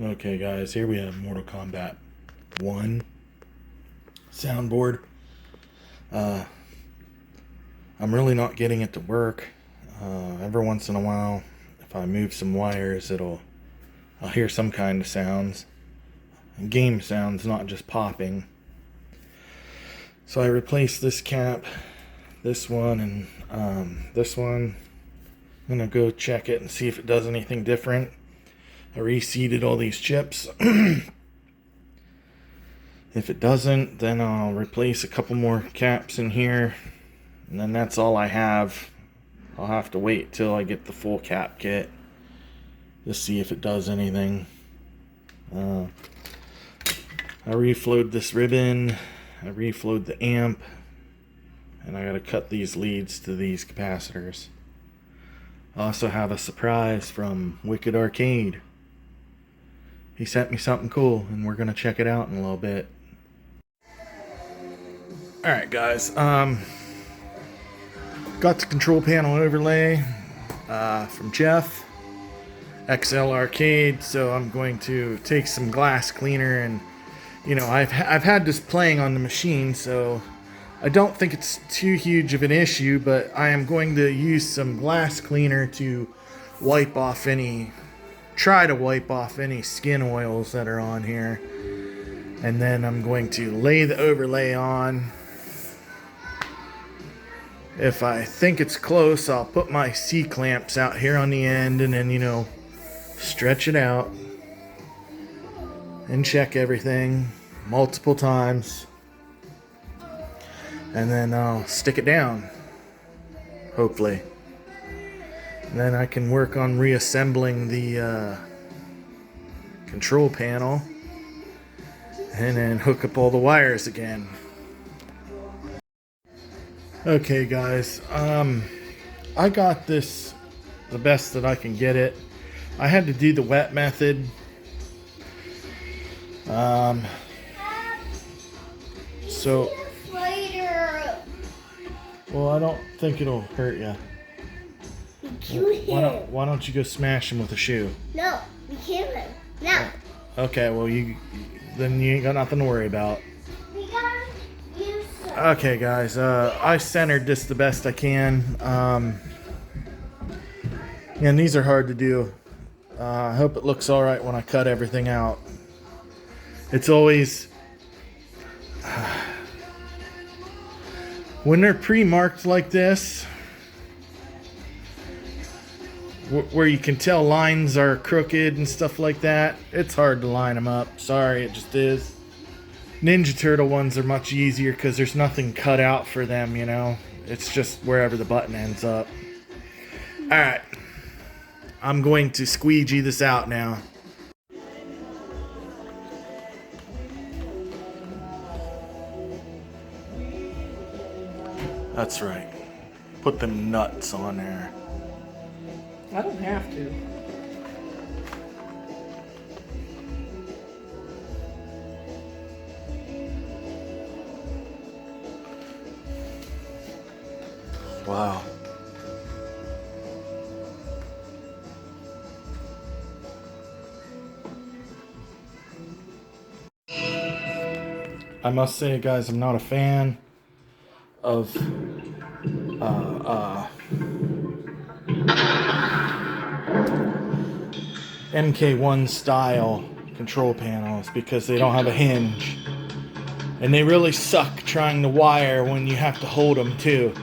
Okay guys, here we have Mortal Kombat 1 soundboard. I'm really not getting it to work. Every once in a while, if I move some wires, I'll hear some kind of sounds. Game sounds, not just popping. So I replaced this cap, this one, and this one. I'm gonna go check it and see if it does anything different. I reseeded all these chips. If it doesn't, then I'll replace a couple more caps in here, and then that's all I have. I'll have to wait till I get the full cap kit to see if it does anything. I reflowed this ribbon, I reflowed the amp, and I gotta cut these leads to these capacitors. I also have a surprise from Wicked Arcade. He sent me something cool, and we're gonna check it out in a little bit. Alright guys, got the control panel overlay from Jeff, XL Arcade, so I'm going to take some glass cleaner, and you know, I've had this playing on the machine, so I don't think it's too huge of an issue, but I am going to use some glass cleaner to try to wipe off any skin oils that are on here. And then I'm going to lay the overlay on. If I think it's close, I'll put my C-clamps out here on the end and then, you know, stretch it out and check everything multiple times. And then I'll stick it down, hopefully. And then I can work on reassembling the control panel and then hook up all the wires again. Okay guys, I got this the best that I can get it. I had to do the wet method. Well, I don't think it'll hurt you. Why don't you go smash him with a shoe? No, we can't. No. Okay, well then you ain't got nothing to worry about. We gotta use some. Okay, guys, I centered this the best I can. And these are hard to do. I hope it looks all right when I cut everything out. It's always when they're pre-marked like this, where you can tell lines are crooked and stuff like that, it's hard to line them up. Sorry, it just is. Ninja Turtle ones are much easier because there's nothing cut out for them, you know. It's just wherever the button ends up. Alright, I'm going to squeegee this out now. That's right. Put them nuts on there. I don't have to. Wow. I must say, guys, I'm not a fan of MK1 style control panels because they don't have a hinge, and they really suck trying to wire when you have to hold them too.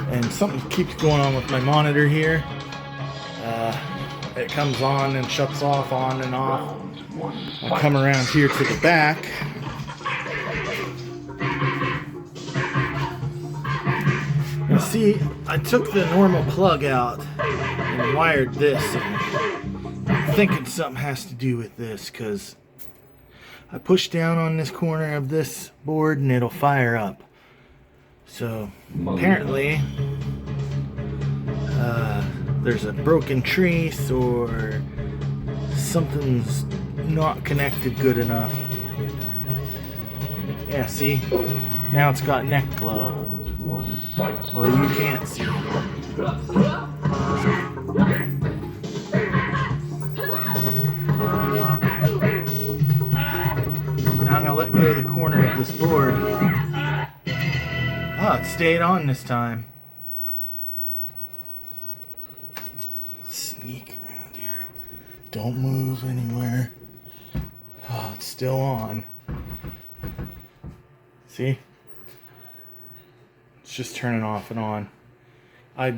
And something keeps going on with my monitor here. It comes on and shuts off, on and off. I'll come around here to the back. You see, I took the normal plug out and wired this, and I'm thinking something has to do with this because I push down on this corner of this board and it'll fire up. So apparently there's a broken trace or something's not connected good enough. Yeah, see? Now it's got neck glow. Well, you can't see. corner of this board. Ah, it stayed on this time. Sneak around here. Don't move anywhere. Oh, it's still on. See? It's just turning off and on. I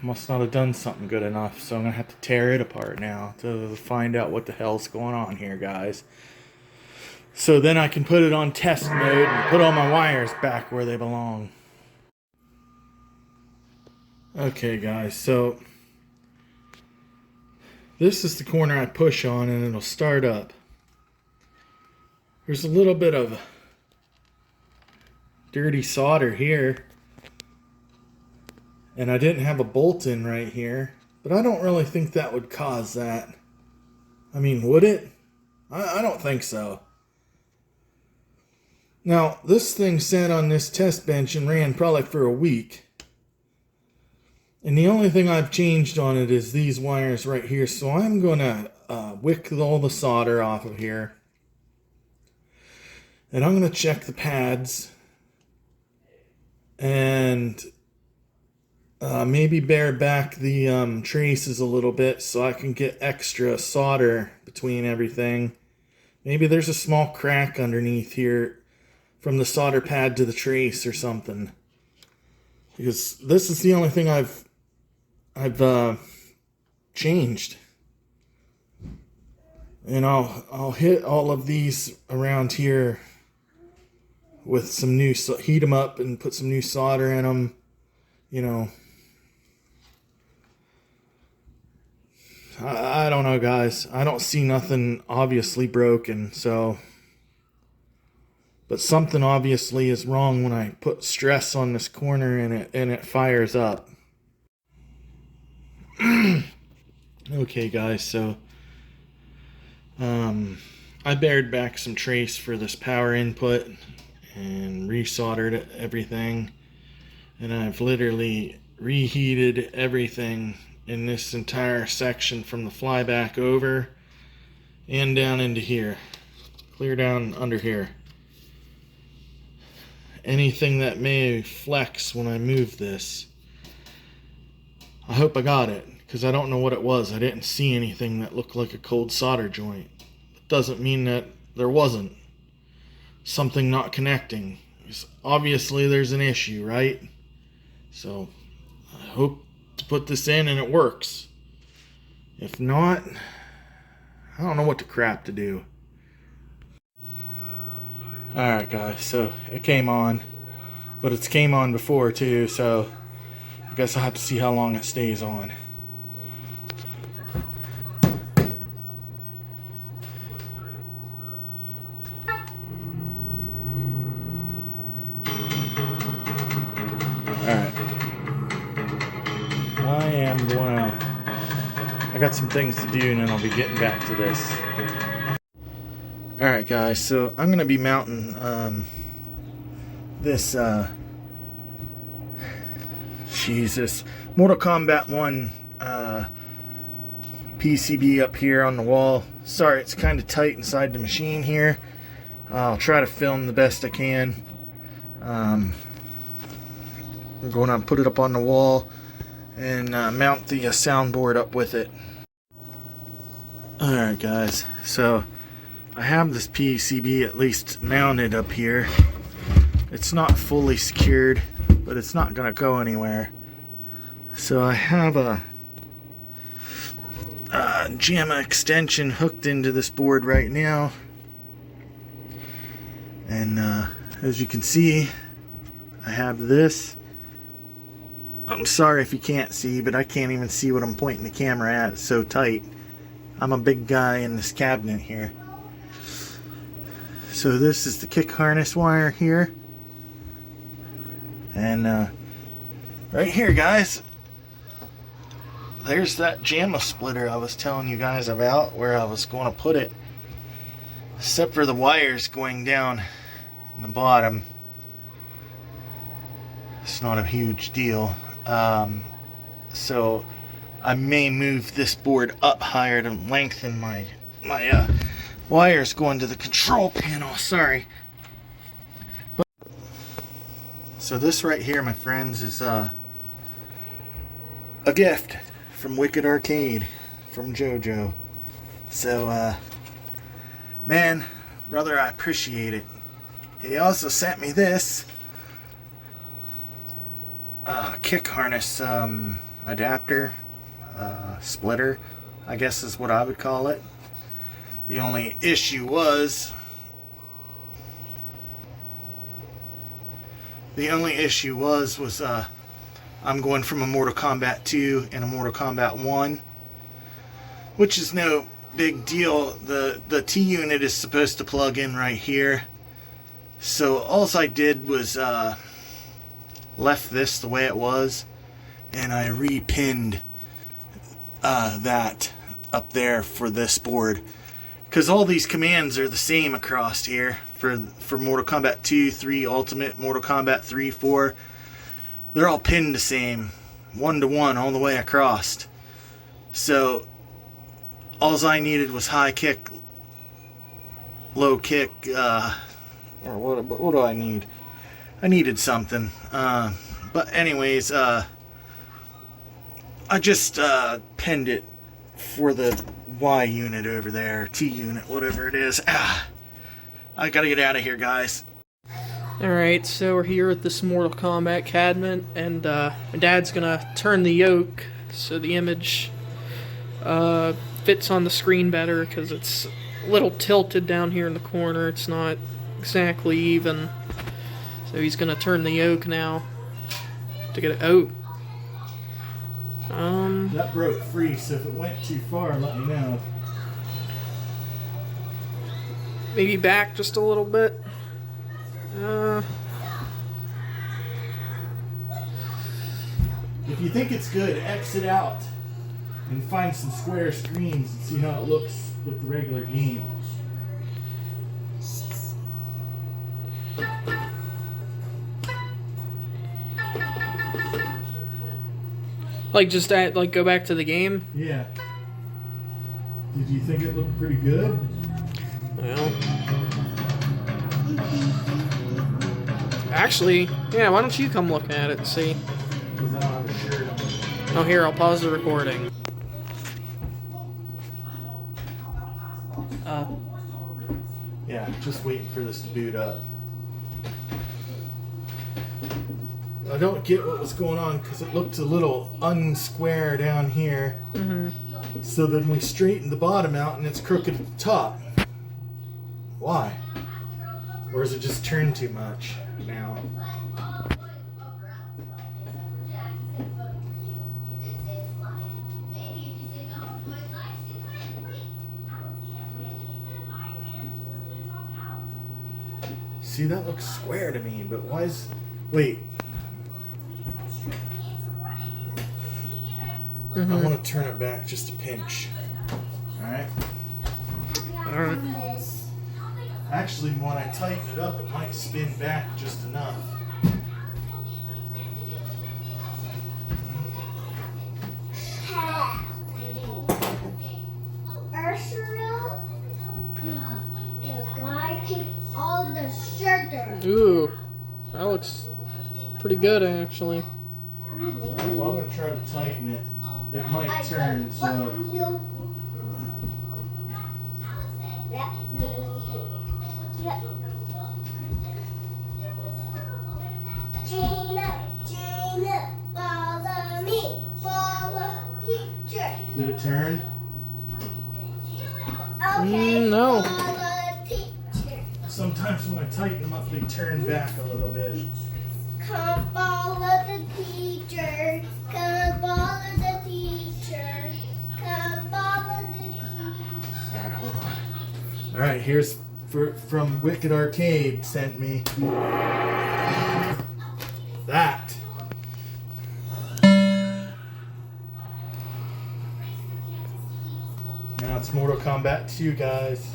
must not have done something good enough, so I'm gonna have to tear it apart now to find out what the hell's going on here, guys. So then I can put it on test mode and put all my wires back where they belong. Okay, guys, so this is the corner I push on and it'll start up. There's a little bit of dirty solder here. And I didn't have a bolt in right here, but I don't really think that would cause that. I mean, would it? I don't think so. Now, this thing sat on this test bench and ran probably for a week. And the only thing I've changed on it is these wires right here. So I'm going to wick all the solder off of here. And I'm going to check the pads. And maybe bare back the traces a little bit so I can get extra solder between everything. Maybe there's a small crack underneath here from the solder pad to the trace or something. Because this is the only thing I've changed. And I'll hit all of these around here with some new, heat them up and put some new solder in them, you know. I don't know, guys. I don't see nothing obviously broken, so. But something obviously is wrong when I put stress on this corner and it fires up. Okay, guys, so I bared back some trace for this power input and resoldered everything, and I've literally reheated everything in this entire section from the flyback over and down into here, clear down under here. Anything that may flex when I move this, I hope I got it, because I don't know what it was. I didn't see anything that looked like a cold solder joint. It doesn't mean that there wasn't something not connecting. Obviously there's an issue, right? So I hope to put this in and it works. If not, I don't know what the crap to do. Alright, guys, so it came on, but it's came on before too, so I guess I'll have to see how long it stays on. Alright. I got some things to do and then I'll be getting back to this. Alright, guys, so I'm going to be mounting this Mortal Kombat 1 PCB up here on the wall. Sorry, it's kind of tight inside the machine here. I'll try to film the best I can. I'm going to put it up on the wall and mount the soundboard up with it. Alright, guys, so I have this PCB at least mounted up here. It's not fully secured, but it's not going to go anywhere. So I have a jamma extension hooked into this board right now. And as you can see, I have this. I'm sorry if you can't see, but I can't even see what I'm pointing the camera at. It's so tight. I'm a big guy in this cabinet here. So this is the kick harness wire here. And right here, guys, there's that jamma splitter I was telling you guys about, where I was going to put it. Except for the wires going down in the bottom. It's not a huge deal. So I may move this board up higher to lengthen my wires going to the control panel. Sorry. So this right here, my friends, is a gift from Wicked Arcade from JoJo. So, man, brother, I appreciate it. He also sent me this kick harness adapter, splitter, I guess is what I would call it. The only issue was I'm going from a Mortal Kombat 2 and a Mortal Kombat 1, which is no big deal. The T unit is supposed to plug in right here. So all I did was left this the way it was, and I repinned that up there for this board, because all these commands are the same across here for Mortal Kombat 2, 3 Ultimate, Mortal Kombat 3, 4. They're all pinned the same, 1-to-1 all the way across. So all I needed was high kick, low kick, or what do I need? I needed something. But anyways, I just pinned it for the Y unit over there, T unit, whatever it is. I gotta get out of here, guys. Alright, so we're here at this Mortal Kombat cabinet, and my dad's gonna turn the yoke so the image fits on the screen better, because it's a little tilted down here in the corner. It's not exactly even. So he's gonna turn the yoke now to get it out. That broke free, so if it went too far, let me know. Maybe back just a little bit. If you think it's good, exit out and find some square screens and see how it looks with the regular game. Like just like go back to the game. Yeah. Did you think it looked pretty good? Well, actually, yeah. Why don't you come look at it and see? Because I don't have a shirt on. Oh, here, I'll pause the recording. Yeah, just waiting for this to boot up. I don't get what was going on because it looked a little unsquare down here. Mm-hmm. So then we straightened the bottom out and it's crooked at the top. Why? Or is it just turned too much now? See, that looks square to me, but why is... Wait. Mm-hmm. I want to turn it back just a pinch. Alright? Alright. Actually, when I tighten it up, it might spin back just enough. Ursula, the guy picked all the sugar. Ooh, that looks pretty good actually. Well, I'm going to try to tighten it. It might turn, so... Gina, follow me, follow teacher. Did it turn? Okay, no. follow teacher. Sometimes when I tighten them up, they turn back a little bit. Come follow the teacher. Come follow the teacher. Come follow the teacher. Alright, hold on. Alright, here's from Wicked Arcade sent me that. Now it's Mortal Kombat 2, guys.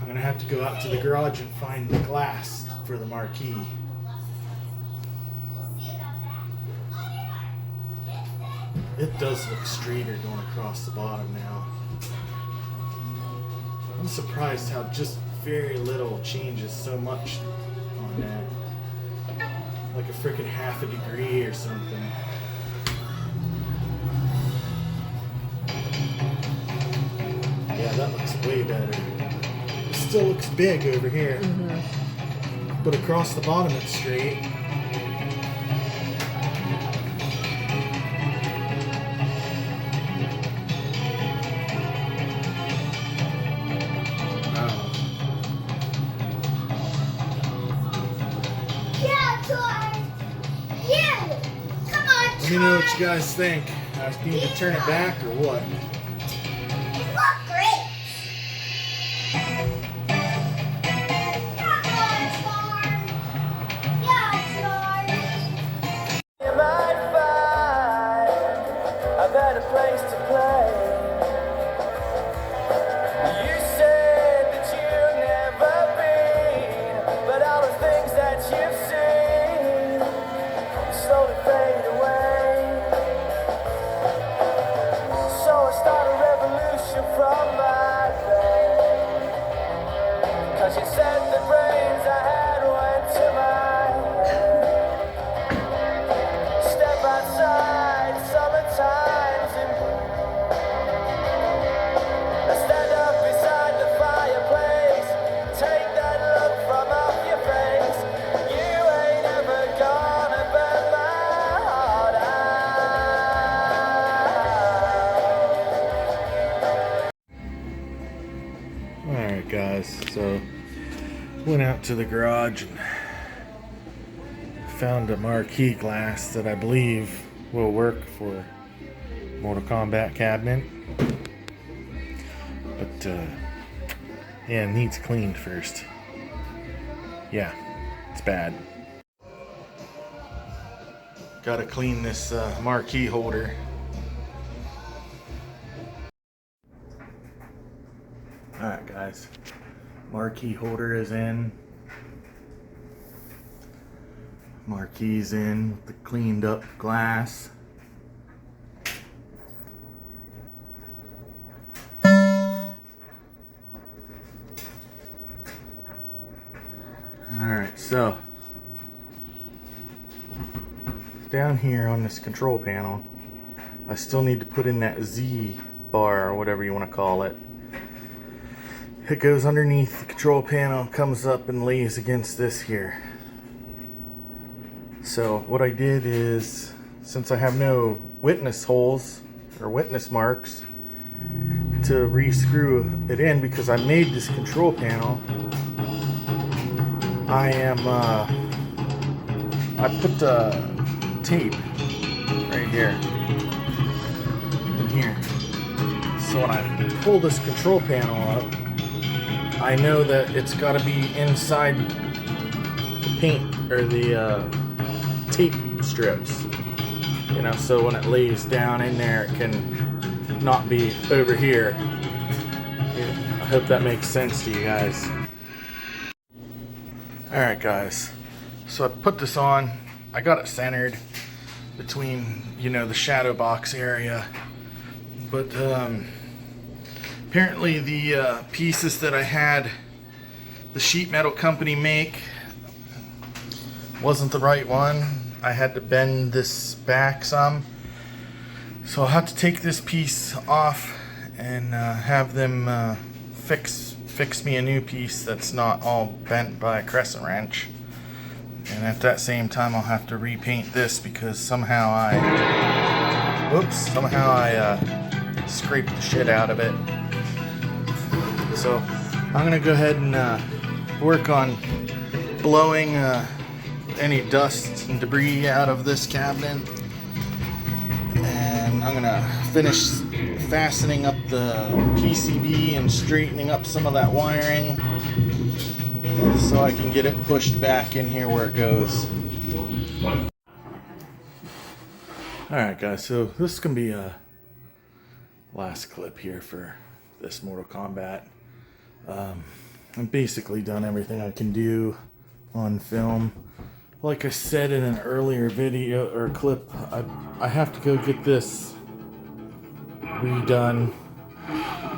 I'm gonna have to go out to the garage and find the glass for the marquee. It does look straighter going across the bottom now. I'm surprised how just very little changes so much on that. Like a freaking half a degree or something. Yeah, that looks way better. It still looks big over here. But across the bottom it's straight. Let me know what you guys think. I need to turn it back or what? It looked great. Come on, Charm. Yeah, Charm. You might find a better place to play. You said that you've never been, but all the things that you've seen slowly fade away. So I start a revolution from my brain. 'Cause you said the brains I had went to my head. Step outside, summertime's in bloom. I stand up beside the fireplace. Take that look from off your face. You ain't ever gonna burn my heart out. Alright guys, so went out to the garage and found a marquee glass that I believe will work for Mortal Kombat cabinet. But yeah, it needs cleaned first. Yeah, it's bad. Gotta clean this marquee holder. Alright guys, marquee holder is in. Marquee's in with the cleaned up glass. Alright, so down here on this control panel, I still need to put in that Z bar or whatever you want to call it. It goes underneath the control panel, comes up and lays against this here. So what I did is, since I have no witness holes or witness marks to re-screw it in, because I made this control panel, I put the tape right here and here. So when I pull this control panel up, I know that it's got to be inside the paint or the tape strips, you know, so when it lays down in there, it can not be over here. Yeah, I hope that makes sense to you guys. Alright guys, so I put this on. I got it centered between, you know, the shadow box area, but apparently the pieces that I had the sheet metal company make wasn't the right one. I had to bend this back some, so I'll have to take this piece off and have them fix me a new piece that's not all bent by a crescent wrench. And at that same time I'll have to repaint this because somehow I scraped the shit out of it. So I'm gonna go ahead and work on blowing any dust and debris out of this cabinet, and I'm gonna finish fastening up the PCB and straightening up some of that wiring so I can get it pushed back in here where it goes. Alright guys, so this is gonna be a last clip here for this Mortal Kombat. I've basically done everything I can do on film. Like I said in an earlier video or clip, I have to go get this redone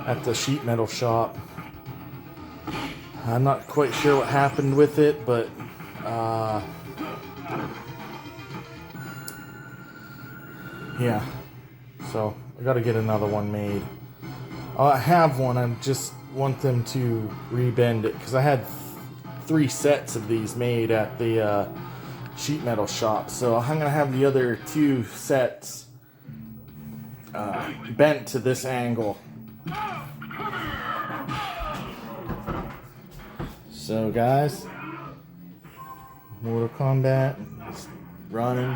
at the sheet metal shop. I'm not quite sure what happened with it, but yeah. So I got to get another one made. I have one. I just want them to rebend it because I had 3 sets of these made at the sheet metal shop. So I'm gonna have the other 2 sets bent to this angle. So guys, Mortal Kombat is running.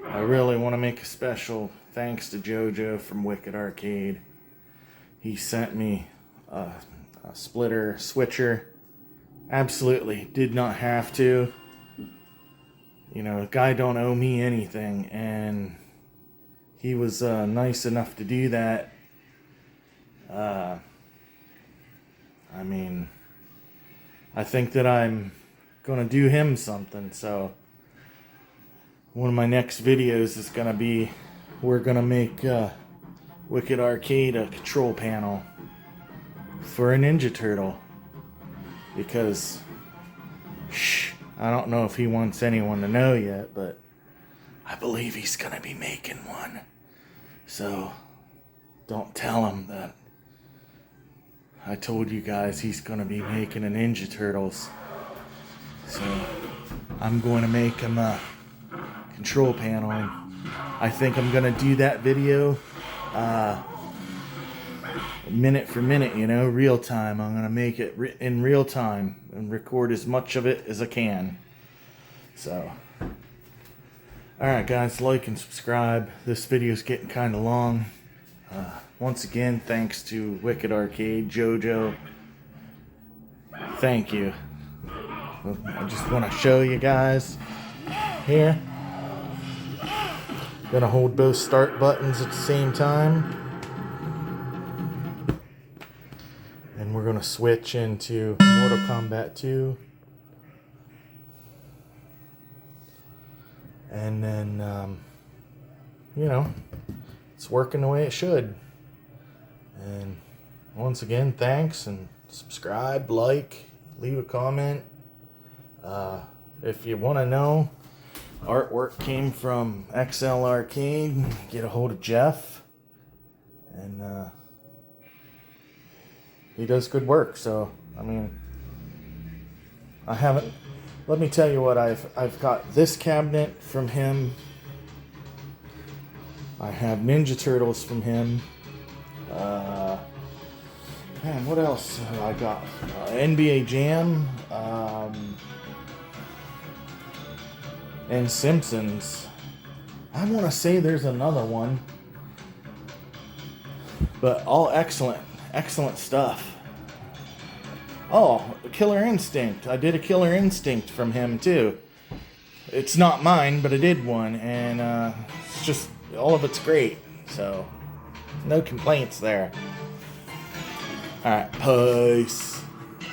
I really want to make a special thanks to Jojo from Wicked Arcade. He sent me a splitter switcher. Absolutely did not have to. You know, the guy don't owe me anything, and he was nice enough to do that. I mean, I think that I'm gonna do him something. So one of my next videos is gonna be, we're gonna make Wicked Arcade a control panel for a Ninja Turtle, because I don't know if he wants anyone to know yet, but I believe he's gonna be making one. So don't tell him that I told you guys he's gonna be making a Ninja Turtles. So I'm going to make him a control panel, and I think I'm gonna do that video minute for minute, you know, real time. I'm gonna make it in real time and record as much of it as I can. So alright guys, like and subscribe. This video is getting kind of long. Once again, thanks to Wicked Arcade, Jojo. Thank you. I just want to show you guys here. Gonna hold both start buttons at the same time. And we're gonna switch into Mortal Kombat 2. And then, you know, it's working the way it should. And once again, thanks, and subscribe, like, leave a comment. If you want to know, artwork came from XL Arcade. Get a hold of Jeff, and he does good work. So I mean, I haven't. Let me tell you what I've got this cabinet from him. I have Ninja Turtles from him. Man, what else have I got? NBA Jam. And Simpsons. I want to say there's another one. But all excellent stuff. Oh, Killer Instinct. I did a Killer Instinct from him too. It's not mine, but I did one, and it's just, all of it's great. So, no complaints there. Alright, peace.